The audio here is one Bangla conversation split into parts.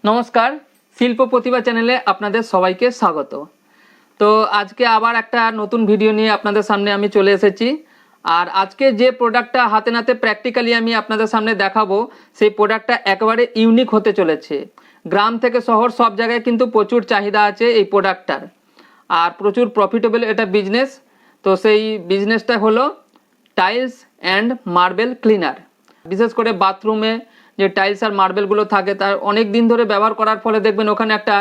নমস্কার, শিল্প প্রতিভা চ্যানেলে আপনাদের সবাইকে স্বাগত। তো আজকে আবার একটা নতুন ভিডিও নিয়ে আপনাদের সামনে আমি চলে এসেছি। আর আজকে যে প্রোডাক্টটা হাতে নাতে প্র্যাকটিক্যালি আমি আপনাদের সামনে দেখাবো, সেই প্রোডাক্টটা একেবারে ইউনিক হতে চলেছে। গ্রাম থেকে শহর সব জায়গায় কিন্তু প্রচুর চাহিদা আছে এই প্রোডাক্টটার, আর প্রচুর প্রফিটেবল এটা বিজনেস। তো সেই বিজনেসটা হলো টাইলস অ্যান্ড মার্বেল ক্লিনার। বিশেষ করে বাথরুমে যে টাইলস আর মার্বেলগুলো থাকে, তার অনেক দিন ধরে ব্যবহার করার ফলে দেখবেন ওখানে একটা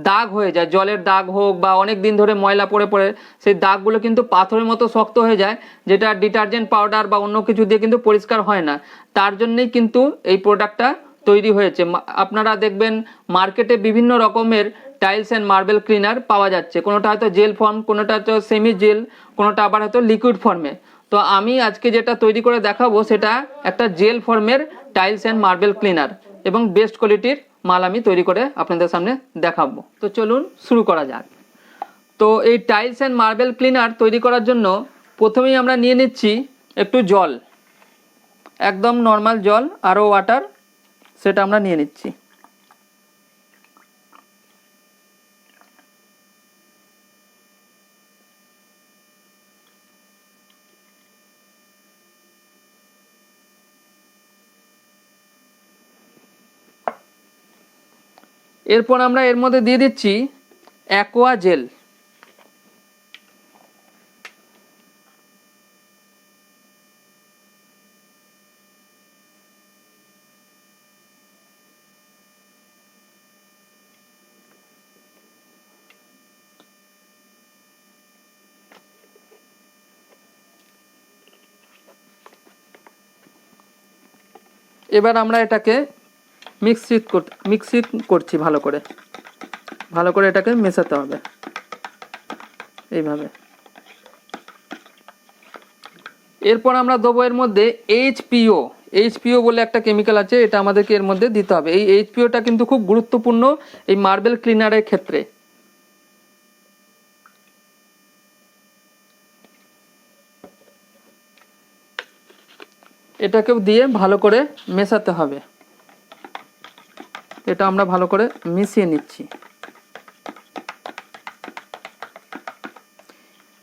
দাগ হয়ে যায়, জলের দাগ হোক বা অনেক দিন ধরে ময়লা পড়ে পড়ে সেই দাগগুলো কিন্তু পাথরের মতো শক্ত হয়ে যায়, যেটা ডিটারজেন্ট পাউডার বা অন্য কিছু দিয়ে কিন্তু পরিষ্কার হয় না। তার জন্যই কিন্তু এই প্রোডাক্টটা তৈরি হয়েছে। আপনারা দেখবেন মার্কেটে বিভিন্ন রকমের টাইলস অ্যান্ড মার্বেল ক্লিনার পাওয়া যাচ্ছে, কোনোটা হয়তো জেল ফর্ম, কোনোটা হয়তো সেমি জেল, কোনোটা আবার হয়তো লিকুইড ফর্মে। তো আমি আজকে যেটা তৈরি করে দেখাবো সেটা একটা জেল ফর্মের টাইলস অ্যান্ড মার্বেল ক্লিনার, এবং বেস্ট কোয়ালিটির মাল আমি তৈরি করে আপনাদের সামনে দেখাবো। তো চলুন শুরু করা যাক। তো এই টাইলস অ্যান্ড মার্বেল ক্লিনার তৈরি করার জন্য প্রথমেই আমরা নিয়ে নিচ্ছি একটু জল, একদম নর্মাল জল, আরও ওয়াটার, সেটা আমরা নিয়ে নিচ্ছি। এরপর আমরা এর মধ্যে দিয়ে দিচ্ছি অ্যাকোয়া জেল। এবার আমরা এটাকে মিক্সি করছি, ভালো করে এটাকে মেশাতে হবে এইভাবে। এরপর আমরা দেবো এর মধ্যে এইচপিও বলে একটা কেমিক্যাল আছে, এটা আমাদেরকে এর মধ্যে দিতে হবে। এই এইচপিওটা কিন্তু খুব গুরুত্বপূর্ণ এই মার্বেল ক্লিনারের ক্ষেত্রে। এটাকেও দিয়ে ভালো করে মেশাতে হবে। এটা আমরা ভালো করে মিশিয়ে নিচ্ছি।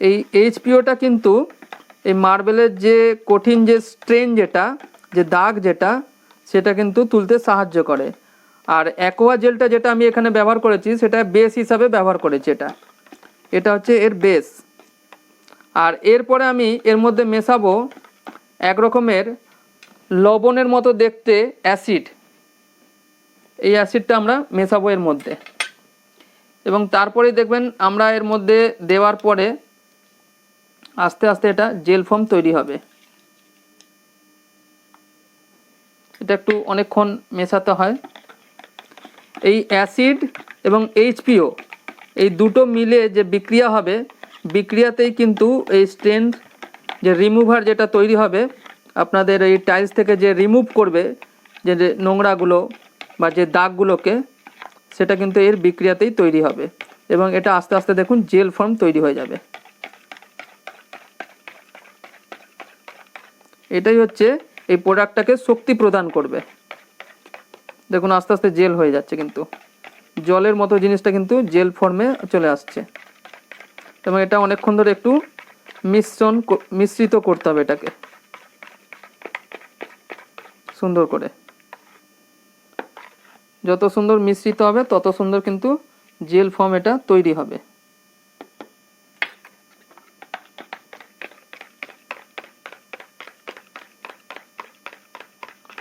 এই এইচপিওটা কিন্তু এই মার্বেলের যে কঠিন যে স্ট্রেন, যে দাগ সেটা কিন্তু তুলতে সাহায্য করে। আর অ্যাকোয়া জেলটা যেটা আমি এখানে ব্যবহার করেছি, সেটা বেস হিসাবে ব্যবহার করেছি। এটা হচ্ছে এর বেস। আর এরপরে আমি এর মধ্যে মেশাবো এক রকমের লবণের মতো দেখতে অ্যাসিড। এই অ্যাসিডটা আমরা মেশাবো এর মধ্যে, এবং তারপরেই দেখবেন আমরা এর মধ্যে দেওয়ার পরে আস্তে আস্তে এটা জেল ফর্ম তৈরি হবে। এটা একটু অনেকক্ষণ মেশাতে হয়। এই অ্যাসিড এবং এইচপিও এই দুটো মিলে যে বিক্রিয়া হবে, বিক্রিয়াতেই কিন্তু এই স্ট্রেন যে রিমুভার যেটা তৈরি হবে আপনাদের এই টাইলস থেকে, যে রিমুভ করবে যে নোংরাগুলো বা যে দাগগুলোকে, সেটা কিন্তু এর বিক্রিয়াতেই তৈরি হবে, এবং এটা আস্তে আস্তে দেখুন জেল ফর্ম তৈরি হয়ে যাবে। এটাই হচ্ছে এই প্রোডাক্টটাকে শক্তি প্রদান করবে। দেখুন আস্তে আস্তে জেল হয়ে যাচ্ছে, কিন্তু জলের মতো জিনিসটা কিন্তু জেল ফর্মে চলে আসছে। এবং এটা অনেকক্ষণ ধরে একটু মিশ্রিত করতে হবে এটাকে সুন্দর করে। যত সুন্দর মিশ্রিত হবে তত সুন্দর কিন্তু জেল ফর্ম এটা তৈরি হবে।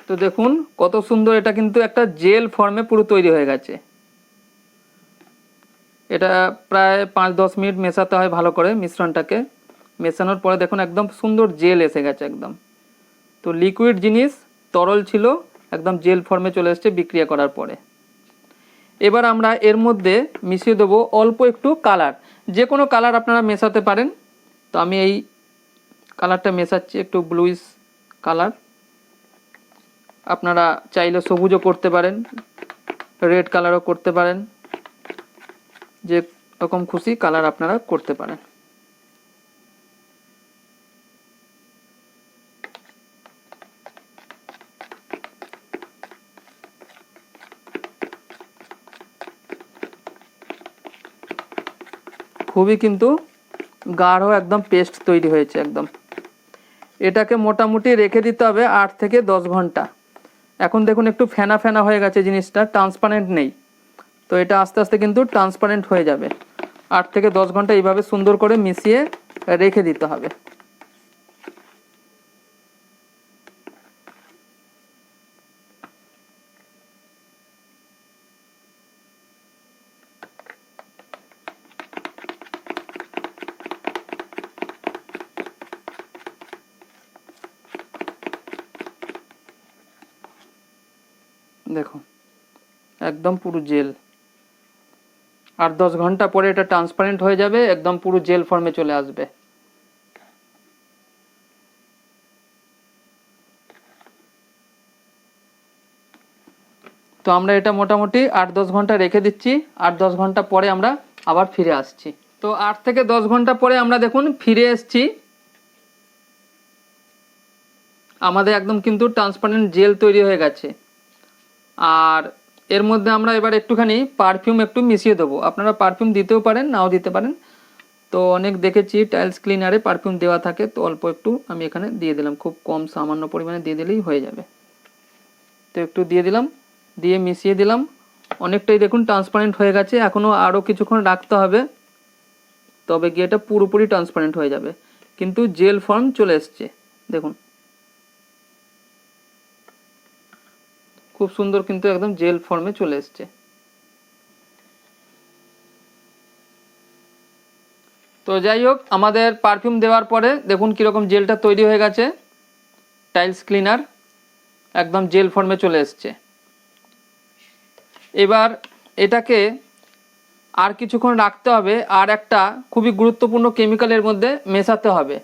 তো দেখুন কত সুন্দর, এটা কিন্তু একটা জেল ফর্মে পুরো তৈরি হয়ে গেছে। এটা প্রায় 5-10 মিনিট মেশাতে হয় ভালো করে মিশ্রণটাকে। মেশানোর পরে দেখুন একদম সুন্দর জেল এসে গেছে একদম। তো লিকুইড জিনিস তরল ছিল, একদম জেল ফর্মে চলে এসেছে বিক্রিয়া করার পরে। এবার আমরা এর মধ্যে মিশিয়ে দেবো অল্প একটু কালার, যে কোনো কালার আপনারা মেশাতে পারেন। তো আমি এই কালারটা মেশাচ্ছি, একটু ব্লুইশ কালার। আপনারা চাইলে সবুজও করতে পারেন, রেড কালারও করতে পারেন, যে রকম খুশি কালার আপনারা করতে পারেন। খুবই কিন্তু গাঢ় একদম পেস্ট তৈরি হয়েছে একদম। এটাকে মোটামুটি রেখে দিতে হবে 8 থেকে 10 ঘন্টা। এখন দেখুন একটু ফেনা ফেনা হয়ে গেছে, জিনিসটা ট্রান্সপারেন্ট নেই, তো এটা আস্তে আস্তে কিন্তু ট্রান্সপারেন্ট হয়ে যাবে। 8 থেকে 10 ঘন্টা এইভাবে সুন্দর করে মিশিয়ে রেখে দিতে হবে। দেখো একদম পুরো জেল। 8-10 ঘন্টা পরে এটা ট্রান্সপারেন্ট হয়ে যাবে, একদম পুরো জেল ফর্মে চলে আসবে। তো আমরা এটা মোটামুটি 8-10 ঘন্টা রেখে দিচ্ছি। 8-10 ঘন্টা পরে আমরা আবার ফিরে আসছি। তো 8 থেকে 10 ঘন্টা পরে আমরা দেখুন ফিরে এসেছি। আমাদের একদম কিন্তু ট্রান্সপারেন্ট জেল তৈরি হয়ে গেছে। আর এর মধ্যে আমরা এবার একটুখানি পারফিউম একটু মিশিয়ে দেবো। আপনারা পারফিউম দিতেও পারেন, নাও দিতে পারেন। তো অনেক দেখেছি টাইলস ক্লিনারে পারফিউম দেওয়া থাকে, তো অল্প একটু আমি এখানে দিয়ে দিলাম, খুব কম সামান্য পরিমাণে দিয়ে দিলেই হয়ে যাবে। তো একটু দিয়ে দিলাম, দিয়ে মিশিয়ে দিলাম। অনেকটাই দেখুন ট্রান্সপারেন্ট হয়ে গেছে, এখনও আরও কিছুক্ষণ রাখতে হবে, তবে গিয়ে এটা পুরোপুরি ট্রান্সপারেন্ট হয়ে যাবে। কিন্তু জেল ফর্ম চলে এসছে দেখুন, খুব সুন্দর কিন্তু একদম জেল ফর্মে চলে এসছে। তো যাই হোক, আমাদের পারফিউম দেওয়ার পরে দেখুন কীরকম জেলটা তৈরি হয়ে গেছে। টাইলস ক্লিনার একদম জেল ফর্মে চলে এসছে। এবার এটাকে আর কিছুক্ষণ রাখতে হবে, আর একটা খুবই গুরুত্বপূর্ণ কেমিক্যালের মধ্যে মেশাতে হবে।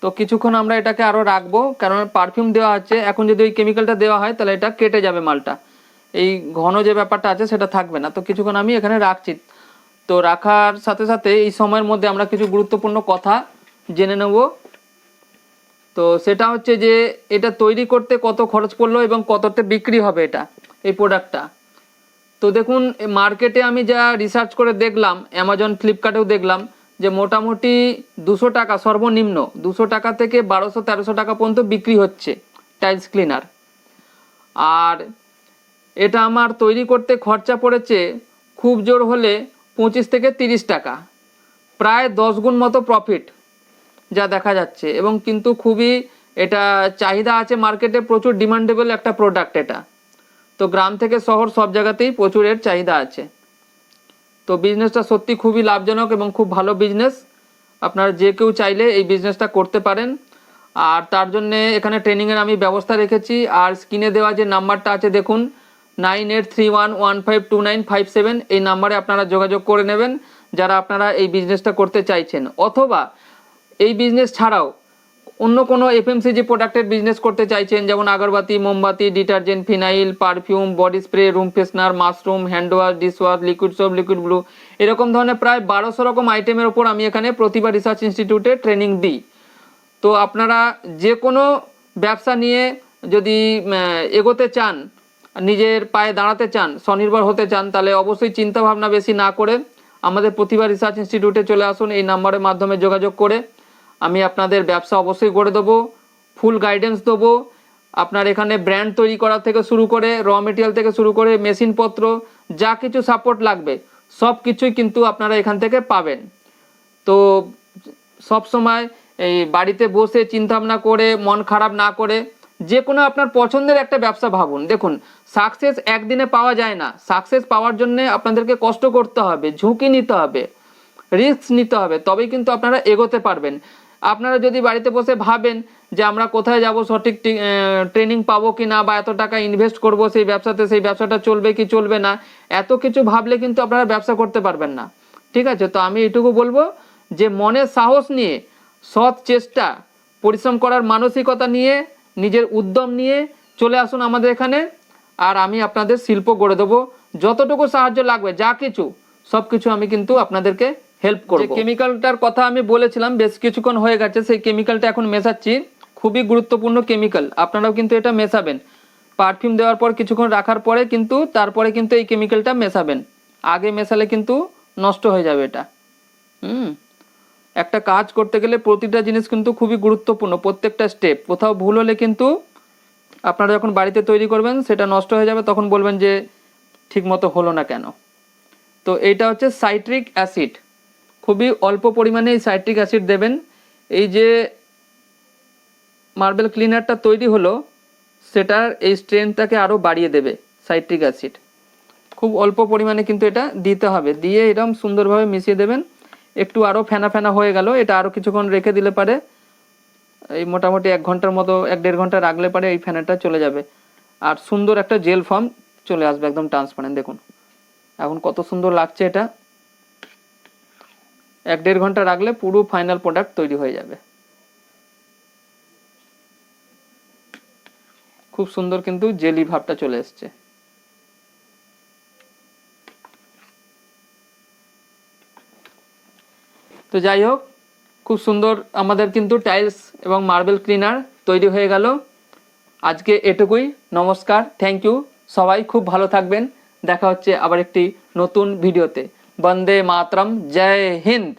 তো কিছুক্ষণ আমরা এটাকে আরও রাখবো, কারণ পারফিউম দেওয়া আছে, এখন যদি ওই কেমিক্যালটা দেওয়া হয় তাহলে এটা কেটে যাবে মালটা, এই ঘন যে ব্যাপারটা আছে সেটা থাকবে না। তো কিছুক্ষণ আমি এখানে রাখছি। তো রাখার সাথে সাথে এই সময়ের মধ্যে আমরা কিছু গুরুত্বপূর্ণ কথা জেনে নেব। তো সেটা হচ্ছে যে এটা তৈরি করতে কত খরচ পড়লো এবং কততে বিক্রি হবে এটা, এই প্রোডাক্টটা। তো দেখুন মার্কেটে আমি যা রিসার্চ করে দেখলাম, অ্যামাজন ফ্লিপকার্টেও দেখলাম যে মোটামুটি 200 টাকা সর্বনিম্ন, 200 টাকা থেকে 1200-1300 টাকা পর্যন্ত বিক্রি হচ্ছে টাইলস ক্লিনার। আর এটা আমার তৈরি করতে খরচা পড়েছে খুব জোর হলে 25 থেকে 30 টাকা, প্রায় 10 গুণ মতো প্রফিট যা দেখা যাচ্ছে। এবং কিন্তু খুবই এটা চাহিদা আছে মার্কেটে, প্রচুর ডিমান্ডেবল একটা প্রোডাক্ট এটা। তো গ্রাম থেকে শহর সব জায়গাতেই প্রচুর এর চাহিদা আছে। তো বিজনেসটা সত্যি খুবই লাভজনক এবং খুব ভালো বিজনেস। আপনারা যে কেউ চাইলে এই বিজনেসটা করতে পারেন। আর তার জন্যে এখানে ট্রেনিংয়ের আমি ব্যবস্থা রেখেছি। আর স্ক্রিনে দেওয়া যে নাম্বারটা আছে দেখুন 9831152957, এই নাম্বারে আপনারা যোগাযোগ করে নেবেন যারা আপনারা এই বিজনেসটা করতে চাইছেন, অথবা এই বিজনেস ছাড়াও অন্য কোনো এফএমসিজি প্রোডাক্টের বিজনেস করতে চাইছেন, যেমন আগরবাতি, মোমবাতি, detergent, phenyl, perfume, body spray, room freshener, mushroom, hand wash, dishwash, liquid soap, liquid blue, এরকম ধরনের প্রায় 1200 রকম আইটেমের ওপর আমি এখানে প্রতিভা রিসার্চ ইনস্টিটিউটে ট্রেনিং দিই। তো আপনারা যে কোনো ব্যবসা নিয়ে যদি এগোতে চান, নিজের পায়ে দাঁড়াতে চান, স্বনির্ভর হতে চান, তাহলে অবশ্যই চিন্তাভাবনা বেশি না করে আমাদের প্রতিভা রিসার্চ ইনস্টিটিউটে চলে আসুন। এই নাম্বারের মাধ্যমে যোগাযোগ করে আমি আপনাদের ব্যবসা অবশ্যই গড়ে দেবো, ফুল গাইডেন্স দেবো। আপনার এখানে ব্র্যান্ড তৈরি করা থেকে শুরু করে, র মেটেরিয়াল থেকে শুরু করে, মেশিনপত্র, যা কিছু সাপোর্ট লাগবে সব কিছুই কিন্তু আপনারা এখান থেকে পাবেন। তো সব সময় এই বাড়িতে বসে চিন্তাভাবনা করে মন খারাপ না করে যে কোনো আপনার পছন্দের একটা ব্যবসা ভাবুন। দেখুন সাকসেস একদিনে পাওয়া যায় না, সাকসেস পাওয়ার জন্য আপনাদেরকে কষ্ট করতে হবে, ঝুঁকি নিতে হবে, রিস্ক নিতে হবে, তবেই কিন্তু আপনারা এগোতে পারবেন। আপনারা যদি বাড়িতে বসে ভাবেন যে আমরা কোথায় যাব, সঠিক ট্রেনিং পাবো কি না, বা এত টাকা ইনভেস্ট করব সেই ব্যবসাতে, সেই ব্যবসাটা চলবে কি চলবে না, এত কিছু ভাবলে কিন্তু আপনারা ব্যবসা করতে পারবেন না। ঠিক আছে, তো আমি এটুকু বলবো যে মনের সাহস নিয়ে, সৎ চেষ্টা, পরিশ্রম করার মানসিকতা নিয়ে, নিজের উদ্যম নিয়ে চলে আসুন আমাদের এখানে। আর আমি আপনাদের শিল্প গড়ে দেবো, যতটুকু সাহায্য লাগবে, যা কিছু সব কিছু আমি কিন্তু আপনাদেরকে হেল্প করব। যে কেমিক্যালটার কথা আমি বলেছিলাম বেশ কিছুক্ষণ হয়ে গেছে, সেই কেমিক্যালটা এখন মেশাচ্ছি। খুবই গুরুত্বপূর্ণ কেমিক্যাল, আপনারাও কিন্তু এটা মেশাবেন। পারফিউম দেওয়ার পর কিছুক্ষণ রাখার পরে কিন্তু তারপরে কিন্তু এই কেমিক্যালটা মেশাবেন, আগে মেশালে কিন্তু নষ্ট হয়ে যাবে এটা। একটা কাজ করতে গেলে প্রতিটা জিনিস কিন্তু খুবই গুরুত্বপূর্ণ, প্রত্যেকটা স্টেপ। কোথাও ভুল হলে কিন্তু আপনারা যখন বাড়িতে তৈরি করবেন সেটা নষ্ট হয়ে যাবে, তখন বলবেন যে ঠিক মতো হলো না কেন। তো এইটা হচ্ছে সাইট্রিক অ্যাসিড, খুবই অল্প পরিমাণে এই সাইট্রিক অ্যাসিড দেবেন। এই যে মার্বেল ক্লিনারটা তৈরি হলো সেটার এই স্ট্রেংথটাকে আরও বাড়িয়ে দেবে সাইট্রিক অ্যাসিড। খুব অল্প পরিমাণে কিন্তু এটা দিতে হবে, দিয়ে এরকম সুন্দরভাবে মিশিয়ে দেবেন। একটু আরও ফেনা ফেনা হয়ে গেল, এটা আরও কিছুক্ষণ রেখে দিলে পারে, এই মোটামুটি 1 ঘন্টার মতো 1-1.5 ঘন্টা রাখলে পারে এই ফেনাটা চলে যাবে আর সুন্দর একটা জেল ফর্ম চলে আসবে, একদম ট্রান্সপারেন্ট। দেখুন এখন কত সুন্দর লাগছে এটা। 1-1.5 ঘন্টা রাখলে পুরো ফাইনাল প্রোডাক্ট তৈরি হয়ে যাবে। খুব সুন্দর কিন্তু জেলি ভাবটা চলে এসছে। তো যাই হোক, খুব সুন্দর আমাদের কিন্তু টাইলস এবং মার্বেল ক্লিনার তৈরি হয়ে গেল। আজকে এটুকুই, নমস্কার, থ্যাংক ইউ। সবাই খুব ভালো থাকবেন, দেখা হচ্ছে আবার একটি নতুন ভিডিওতে। বন্দে মাতরম, জয় হিন্দ।